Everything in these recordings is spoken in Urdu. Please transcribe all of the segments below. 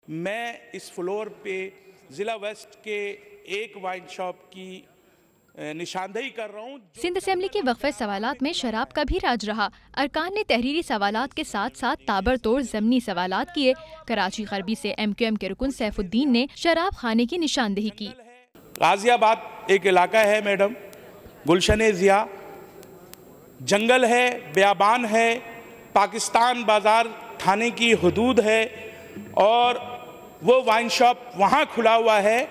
میں اس فلور پہ ضلع ویسٹ کے ایک وائن شاپ کی نشاندہی کر رہا ہوں۔ سندھ اسمبلی کے وقفہ سوالات میں شراب کا بھی راج رہا۔ ارکان نے تحریری سوالات کے ساتھ ساتھ تابڑتوڑ ضمنی سوالات کیے۔ کراچی غربی سے MQM کے رکن سیف الدین نے شراب خانے کی نشاندہی کی۔ غازی آباد ایک علاقہ ہے میڈم، گلشن ضیاء، جنگل ہے، بیابان ہے، پاکستان بازار تھانے کی حدود ہے اور وہ وائن شاپ وہاں کھلا ہوا ہے۔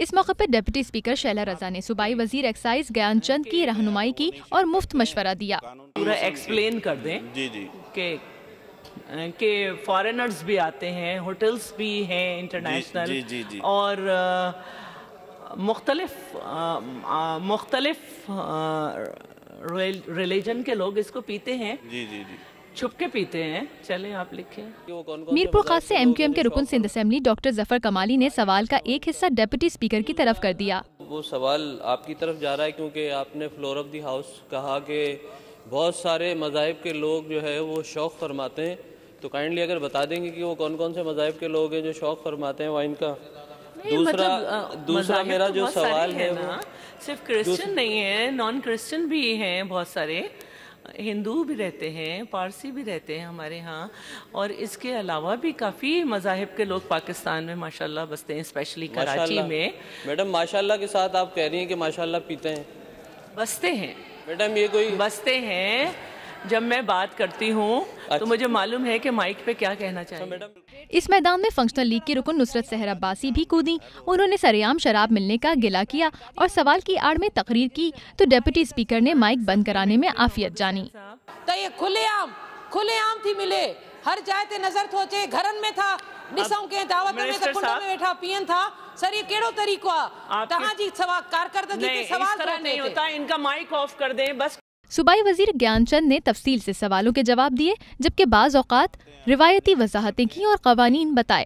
اس موقع پر ڈپٹی اسپیکر شیلا رضا نے صوبائی وزیر ایکسائز گیان چند کی رہنمائی کی اور مفت مشورہ دیا۔ پورا ایکسپلین کر دیں کہ فارنرز بھی آتے ہیں، ہوٹلز بھی ہیں انٹرنیشنل، اور مختلف ریلیجن کے لوگ اس کو پیتے ہیں، چھپ کے پیتے ہیں۔ چلیں آپ لکھیں۔ میرپور خاص سے MQM کے رکن سندھ اسمبلی ڈاکٹر ظفر کمالی نے سوال کا ایک حصہ ڈپٹی اسپیکر کی طرف کر دیا۔ وہ سوال آپ کی طرف جا رہا ہے کیونکہ آپ نے فلور آف دی ہاؤس کہا کہ بہت سارے مذاہب کے لوگ جو ہے وہ شوق فرماتے ہیں، تو کائنڈلی اگر بتا دیں گے کہ وہ کون کون سے مذاہب کے لوگ ہیں جو شوق فرماتے ہیں وائن کا۔ دوسرا میرا جو سوال ہے وہ صرف کرسچن نہیں ہے، نان کرسچن بھی ہیں، بہت سارے ہندو بھی رہتے ہیں، پارسی بھی رہتے ہیں ہمارے ہاں، اور اس کے علاوہ بھی کافی مذاہب کے لوگ پاکستان میں ماشاءاللہ بستے ہیں، اسپیشلی کراچی میں۔ میڈم ماشاءاللہ کے ساتھ آپ کہہ رہی ہیں کہ ماشاءاللہ پیتے ہیں؟ بستے ہیں میڈم، یہ کوئی بستے ہیں۔ جب میں بات کرتی ہوں تو مجھے معلوم ہے کہ مائک پہ کیا کہنا چاہیے۔ اس میدان میں فنکشنل لیگ کی رکن نصرت سحر عباسی بھی کودیں۔ انہوں نے سرعام شراب ملنے کا گلہ کیا اور سوال کی آڑ میں تقریر کی تو ڈپٹی اسپیکر نے مائک بند کرانے میں عافیت جانی۔ تو یہ کھلے عام تھی ملے، ہر جائے تے نظر تھوچے، گھرن میں تھا ڈسوں کے دعوت میں تے کنڈ میں بیٹھا پین تھا۔ سر یہ کیڑو طریقہ تہاں جی کارکردگی کے سوال طرح نہیں ہوتا، ان کا مائک آف کر دیں بس۔ صوبائی وزیر گیان چند نے تفصیل سے سوالوں کے جواب دیے، جبکہ بعض اوقات روایتی وضاحتیں کی اور قوانین بتائے۔